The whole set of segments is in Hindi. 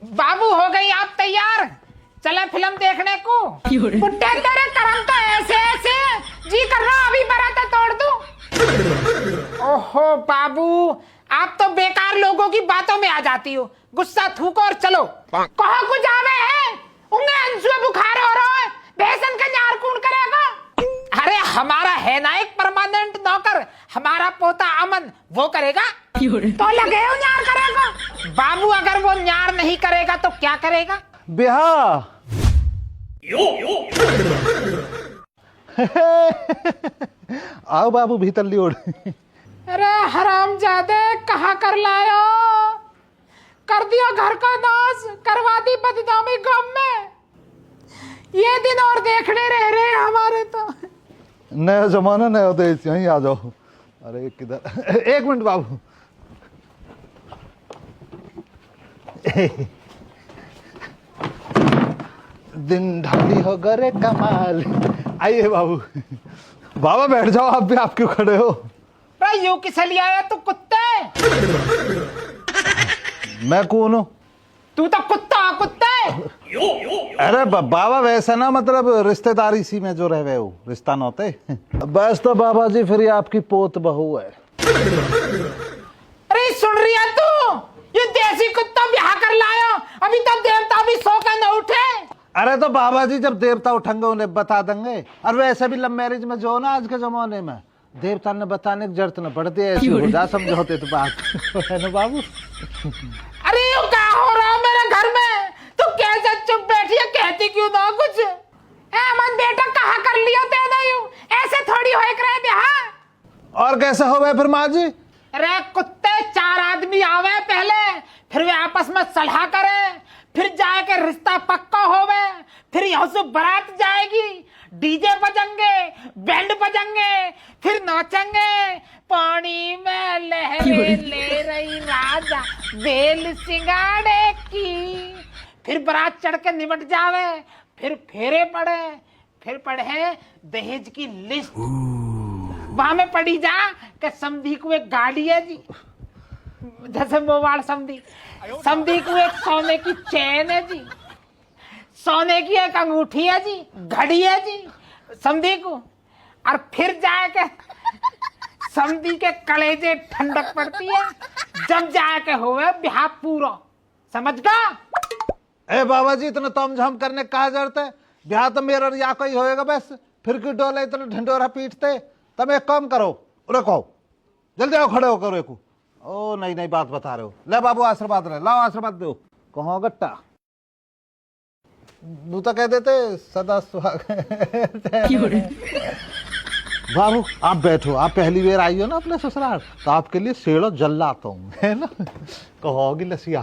बाबू हो गई आप तैयार? चले फिल्म देखने को। बुड्ढे तेरे कर्म तो ऐसे ऐसे जी कर रहा अभी बराता तोड़ दूं। ओहो बाबू, आप तो बेकार लोगों की बातों में आ जाती हो। गुस्सा थूको और चलो। कहो कुछ आवे है, उंगे अंशु बुखार हो रहा है, बेसन का न्यार कौन करेगा? अरे हमारा है ना एक परमानेंट नौकर, हमारा पोता अमन, वो करेगा। तो लगे हो न्यार करेगा। बाबू अगर वो न्यार नहीं करेगा तो क्या करेगा? बिहा आओ बाबू भीतर लियोड़। अरे हरामजादे कहाँ कर लायो, कर दिया घर का नाश, करवा दी बदनामी गम में। ये दिन और देखने रह रहे हमारे तो। नया जमाना नया देश, यहीं आ जाओ। अरे किधर, एक मिनट बाबू। दिन ढाली हो गरे कमाल। आइए बाबू। बाबा बैठ जाओ, आप भी, आप क्यों खड़े हो? भाई यूं किस लिए आया तू कुत्ते? मैं कौन हूँ? तू तो कुत्ता कुत्ते। अरे बाबा वैसा ना, मतलब रिश्तेदारी सी में जो रहे हो, रिश्ता न होते। बस तो बाबा जी फिर ये आपकी पोत बहू है। अरे सुन रही है तू, ये देसी कुत्ता ब्याह कर लाया, अभी तक देवता भी सो कर न उठे। अरे तो बाबा जी जब देवता उठेंगे उन्हें बता देंगे। और वैसे भी लव मैरिज में जो ना आज के जमाने में देवता ने बताने की जरूरत न पड़ती है, ऐसी हो जा समझौते तो बात है ना बाबू। अरे ये क्या हो रहा है मेरे घर में? तू कैसे चुप बैठी है, कहती क्यों ना कुछ? अमन बेटा कहाँ कर लिया तेरा यूं? ऐसे थोड़ी हो करे ब्याह। और कैसे हो गए फिर माँ जी? अरे कुत्ते, 4 आदमी आवे पहले, फिर वे आपस में सलाह करे, फिर जाके रिश्ता पक्का होवे, फिर यहाँ से बारात जाएगी, डीजे बजेंगे, बैंड बजेंगे, फिर नाचेंगे। पानी में लहरें ले रही राजा बेल सिंगाड़े की। फिर बारात चढ़ के निमट जावे, फिर फेरे पड़े, फिर पढ़े दहेज की लिस्ट। वहां में पड़ी जा कि समधी को एक गाड़ी है जी, जैसे मोबाइल समधी, समधी को एक सोने की चैन है जी, सोने की एक अंगूठी है जी, घड़ी है जी समधी को। और फिर जाके समधी के कलेजे ठंडक पड़ती है, जब जाके होवे ब्याह पूरा। समझ गया? ए बाबा जी इतना तमझम करने का जरूरत है? ब्याह तो मेरा या कोई होएगा बस। फिर क्यों डोले इतना ढंडोरा पीटते? तब एक काम करो, रखो जल्दी आओ, खड़े हो करो। एक ओ नहीं नहीं बात बता रहे हो। ले बाबू आशीर्वाद ले, लाओ आशीर्वाद दो। कहो गट्टा तू तो कह देते सदा सुहाग। बाबू आप बैठो, आप पहली बार आई हो ना अपने ससुराल, तो आपके लिए सेड़ो जल लाता हूँ, है ना? कहोगी लसिया।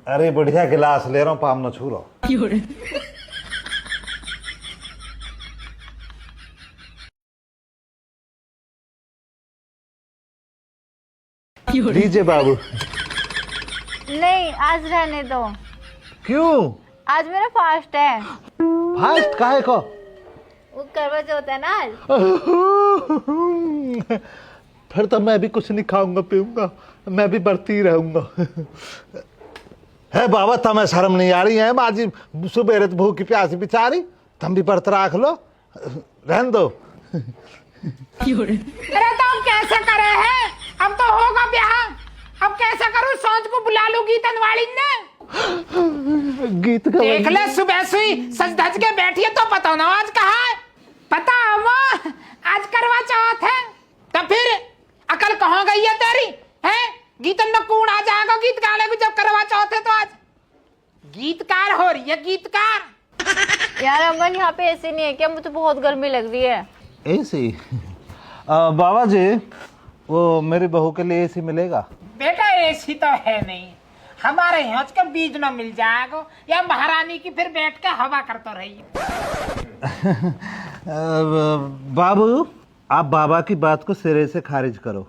अरे बढ़िया गिलास ले रहा हूँ, पाम न छू रहा। लीजिए बाबू। नहीं आज रहने दो। क्यों? आज मेरा फास्ट है। फास्ट काहे को? वो करवा चौथ है ना आज। फिर तो मैं भी कुछ नहीं खाऊंगा पीऊंगा, मैं भी बढ़ती रहूंगा। है बाबा तुम्हें शर्म नहीं आ रही है? बाजी सुबह भूखी प्यासी बेचारी, तुम भी बर्त राख लो, रहने दो। अरे तो हम कैसे करे हैं? अब तो होगा ब्याह, अब कैसे करूं? सांझ को बुला लूं गीतनवाड़ी ने। गीत का देख ले सुबह से सज धज के बैठी है, तो पता ना आज कहाँ है? पता है आज करवा चौथ है, तो फिर अकल कहाँ गई है तेरी? है गीतन में कौन आ जाएगा गीत गाने को जब करवा चौथ है? तो आज गीतकार हो रही है, गीतकार। यार अमन यहाँ पे ऐसे नहीं है क्या? मुझे बहुत गर्मी लग रही है। एसी? बाबा जी वो मेरी बहू के लिए एसी मिलेगा? बेटा एसी तो है नहीं, हमारे यहाँ का बीज न मिल जाएगा, या महारानी की फिर बैठ के हवा करता रही। बाबू आप बाबा की बात को सिरे से खारिज करो,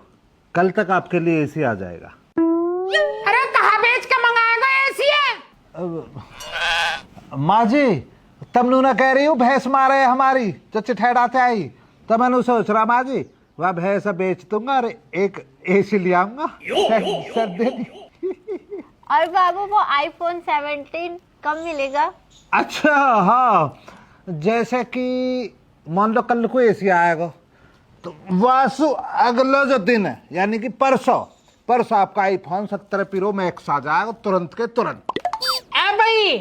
कल तक आपके लिए एसी आ जाएगा। अरे कहाँ बेच के मंगाएगा एसी है? माँ जी तब नू ना कह रही हूँ भैंस मारे हमारी जो चिठैड़ाते आई, तब मैंने सोच रहा माँ जी वह भैंसा बेच दूंगा और एक एसी ले आऊंगा सर दे दी। और बाबू वो आईफोन 17 कब मिलेगा? अच्छा हाँ, जैसे कि मान लो कल को एसी आएगा तो वासु अगला जो दिन है यानी कि परसों आपका आईफोन 17 प्रो मैक्स आ जाएगा तुरंत के तुरंत। ए भाई,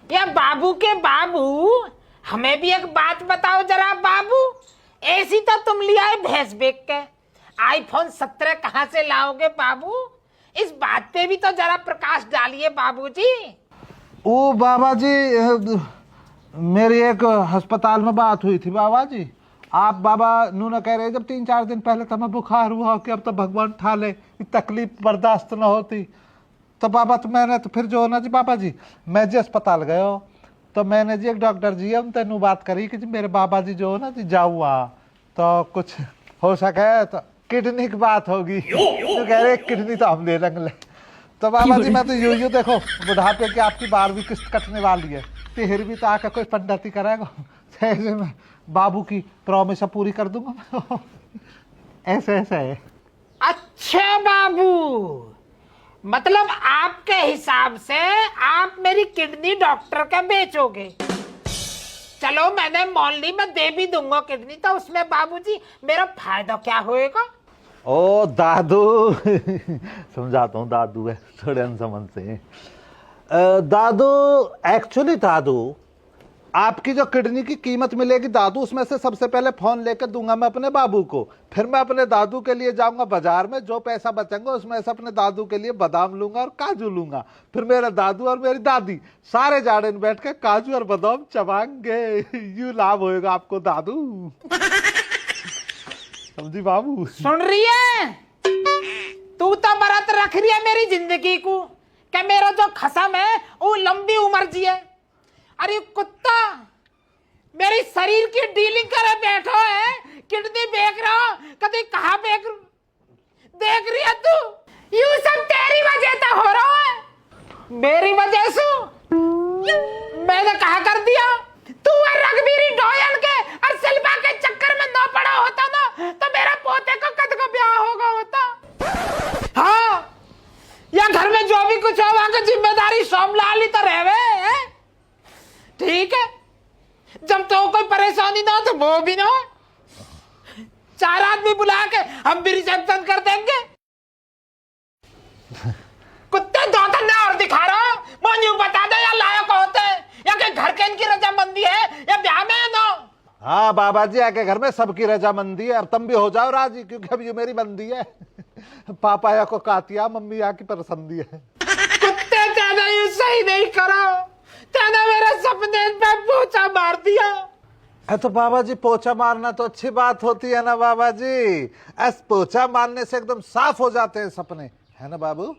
या बाबू के बाबू, हमें भी एक बात बताओ जरा बाबू। ऐसी तो तुम लिया है भैंस बेच के, आईफोन 17 कहाँ से लाओगे बाबू? इस बात पे भी तो जरा प्रकाश डालिए बाबूजी। ओ बाबा जी, मेरी एक अस्पताल में बात हुई थी बाबा जी। आप बाबा नूना कह रहे जब 3-4 दिन पहले तो हमें बुखार हुआ कि अब तो भगवान ठा ले, तकलीफ बर्दाश्त न होती। तो बाबा तो मैंने तो फिर जो होना जी बाबा जी, मैं जी अस्पताल गयो तो मैंने जी एक डॉक्टर जी हम तेनू बात करी कि जी मेरे बाबा जी जो हो ना जी जाऊआ तो कुछ हो सके तो किडनी की बात होगी। तो कह रहे किडनी तो हम ले लेंगे। तो बाबा जी मैं तो यूं देखो बुढ़ापे की आपकी 12वीं किस्त कटने वाली है, फिर भी तो आकर कोई पंडित ही करेगा। ऐसे में बाबू की प्रॉमिस पूरी कर दूंगा। ऐसे है। अच्छा बाबू, मतलब आपके हिसाब से आप मेरी किडनी डॉक्टर का बेचोगे? चलो मैंने मोहल्ली में दे भी दूंगा किडनी, तो उसमें बाबूजी मेरा फायदा क्या होएगा? ओ दादू समझाता हूँ, दादू है थोड़े अनसमझ से। दादू एक्चुअली दादू आपकी जो किडनी की कीमत मिलेगी दादू, उसमें से सबसे पहले फोन लेकर दूंगा मैं अपने बाबू को। फिर मैं अपने दादू के लिए जाऊंगा बाजार में, जो पैसा बचेंगे उसमें से अपने दादू के लिए बादाम लूंगा और काजू लूंगा। फिर मेरा दादू और मेरी दादी सारे जाड़े में बैठ के काजू और बादाम चबाएंगे। यूं लाभ होएगा आपको दादू। समझी बाबू? सुन रही है? तू तो बरत रख रही है मेरी जिंदगी को कि मेरा जो खसम है वो लंबी उम्र जी है। अरे कुत्ता, मेरी शरीर की डीलिंग करे बैठो है, किडनी बेच रहा हो, कभी कहाँ बेच देख रही है तू? यू सब तेरी वजह से हो रहा है, मेरी वजह से। मैंने कहा कर दिया तू है रघबीरी डोयल के और सिल्वा के चक्कर में ना पड़ा होता ना तो मेरा पोते को कद का ब्याह होगा होता। हाँ, या घर में जो भी कुछ होगा की जिम्मेदारी सोमलाल ही तो रहवे है। ठीक है, जब तो कोई परेशानी ना हो तो वो भी ना हो, 4 आदमी बुला के हम भी रिसेप्शन कर देंगे। कुत्ते 2 और दिखा रहा हूं, मुझे बता दे या लायक होते या कि घर के इनकी रजामंदी है या ब्याह में है ना? हाँ बाबा जी, आके घर में सबकी रजामंदी है। अब तुम भी हो जाओ राजी, क्योंकि अब ये मेरी बंदी है। पापा या को कातिया, मम्मी या की पसंदी है। कुत्ते ज्यादा यूं सही नहीं करो, तेने मेरे सपने पे पोछा मार दिया। तो बाबा जी पोछा मारना तो अच्छी बात होती है ना बाबा जी, पोछा मारने से एकदम साफ हो जाते हैं सपने, है ना बाबू?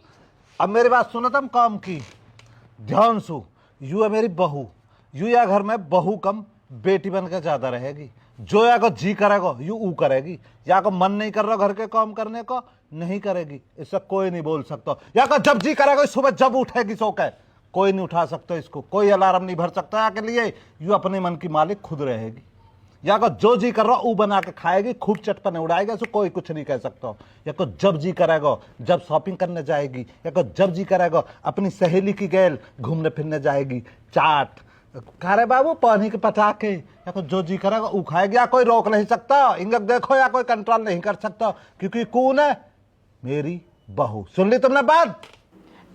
अब मेरी बात सुनो तुम काम की, ध्यान सु। यू है मेरी बहू, यू या घर में बहू कम बेटी बनकर ज्यादा रहेगी। जो या को जी करेगा यू ऊ करेगी, या को मन नहीं कर रहा घर के काम करने को नहीं करेगी, इससे कोई नहीं बोल सकता। या को जब जी करेगा सुबह जब उठेगी सो के कोई नहीं उठा सकता इसको, कोई अलार्म नहीं भर सकता के लिए। यू अपने मन की मालिक खुद रहेगी। या को जो जी कर रहा ऊ बना के खाएगी, खूब चटपने उड़ाएगा, इसको कोई कुछ नहीं कह सकता। या को जब जी करेगा जब शॉपिंग करने जाएगी, या को जब जी करेगा अपनी सहेली की गैल घूमने फिरने जाएगी, चाट खा रहे बाबू पानी के पटाखे, या को जो जी करेगा ऊ खाएगी। या कोई रोक नहीं सकता, इंगक देखो, या कोई कंट्रोल नहीं कर सकता, क्योंकि कौन है? मेरी बहू। सुन ली तुमने बात?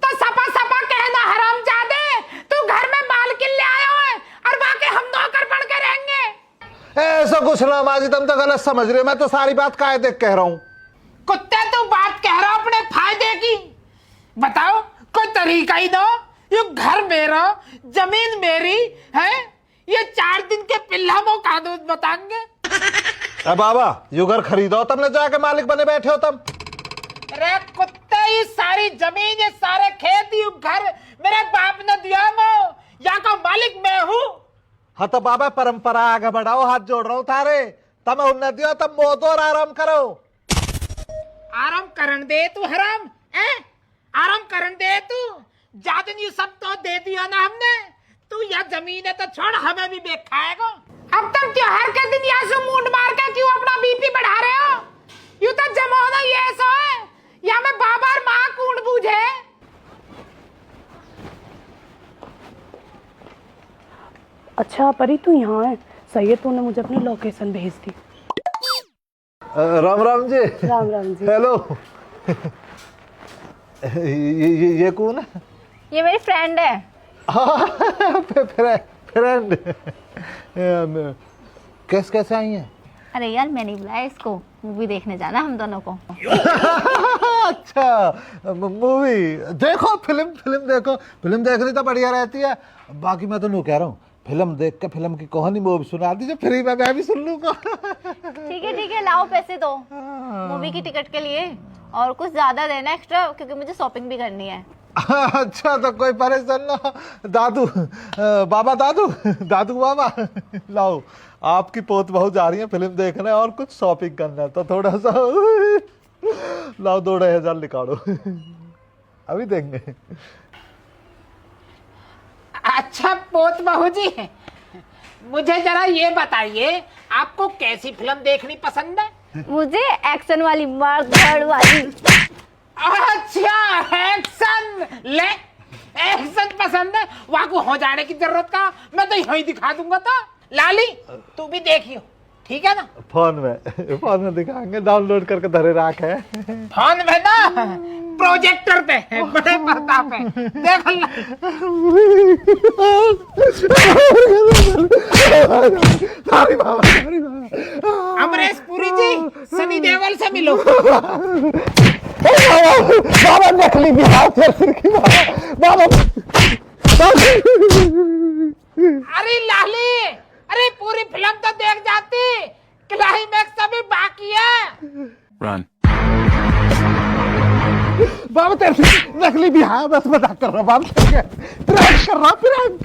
तो सपा सपा कहना हरामजादे, तू घर में मालकिन ले आया है और बाकी हम नौकर बन के रहेंगे। ऐसा कुछ ना माजी, तुम तो गलत समझ रहे हो। मैं तो सारी बात कायदे कह रहा हूँ। कुत्ते तू बात कह रहा अपने फायदे की, बताओ कोई तरीका ही दो। ये घर मेरा, जमीन मेरी है, ये 4 दिन के पिल्ला मो का दूध बताएंगे। बाबा यू घर खरीदो, तुमने जाके मालिक बने बैठे हो तुम। अरे कुत्ते, ये सारी जमीन, ये सारे खेत, ये घर मेरे बाप ने दिया मो, यहाँ का मालिक मैं हूँ। हाँ तो बाबा परंपरा आगे बढ़ाओ, हाथ जोड़ रहा हूँ थारे। तब उन्हें दियो तब मोदो और आराम करो। आराम करन दे तू हराम है, आराम करन दे तू। जादन ये सब तो दे दिया ना हमने, तू यह जमीन है तो छोड़, हमें भी बेच खाएगा। अब तक त्योहार के दिन यहाँ से मूड मार के क्यों अपना बीपी बढ़ा रहे हो? यू तो जमाना ये सो है या मैं बाबर माँ कूड़ बूझे। अच्छा परी तू यहाँ है, सही है, तूने मुझे अपनी लोकेशन भेज दी। राम राम जी। राम राम जी। हेलो। ये कौन है? ये मेरी फ्रेंड है। फ्रेंड। कैसे आई हैं? अरे यार मैंने बुलाया इसको मूवी देखने जाना हम दोनों को। अच्छा मूवी देखो, फिल्म देखो, फिल्म देखनी तो बढ़िया रहती है। बाकी मैं तो नहीं कह रहा हूँ, फिल्म देख के फिल्म की कहानी वो भी सुना दीजिए फ्री में, मैं भी सुन लूंगा। ठीक है लाओ पैसे दो मूवी की टिकट के लिए, और कुछ ज्यादा देना एक्स्ट्रा क्योंकि मुझे शॉपिंग भी करनी है। अच्छा तो कोई परेशान ना। दादू बाबा, दादू बाबा, लाओ आपकी पोत बहू जा रही है फिल्म देखने और कुछ शॉपिंग करना है, तो थोड़ा सा लाओ 2,500 निकालो, अभी देंगे। अच्छा पोत बहू जी, मुझे जरा ये बताइए आपको कैसी फिल्म देखनी पसंद है? मुझे एक्शन वाली, मार धाड़ वाली। अच्छा एक्शन, ले एक्शन पसंद है, वहां को हो जाने की जरूरत का, मैं तो यही दिखा दूंगा। तो लाली तू भी देखियो, ठीक है ना? फोन में दिखाएंगे, डाउनलोड करके धरे राख है। फोन में ना, प्रोजेक्टर पे, बड़े पर्दा पे देख ला। सारी बाबा। अमरीश पुरी जी, सनी देओल से मिलो। बाबा नकली बिहार की बाबा। अरे लाली, अरे पूरी फिल्म तो देख जाती, क्लाइमैक्स अभी बाकी है। Run. बाबा तेरे नकली बिहार, बस मजाक कर रहा बाबा, प्रैंक कर रहा, प्रैंक।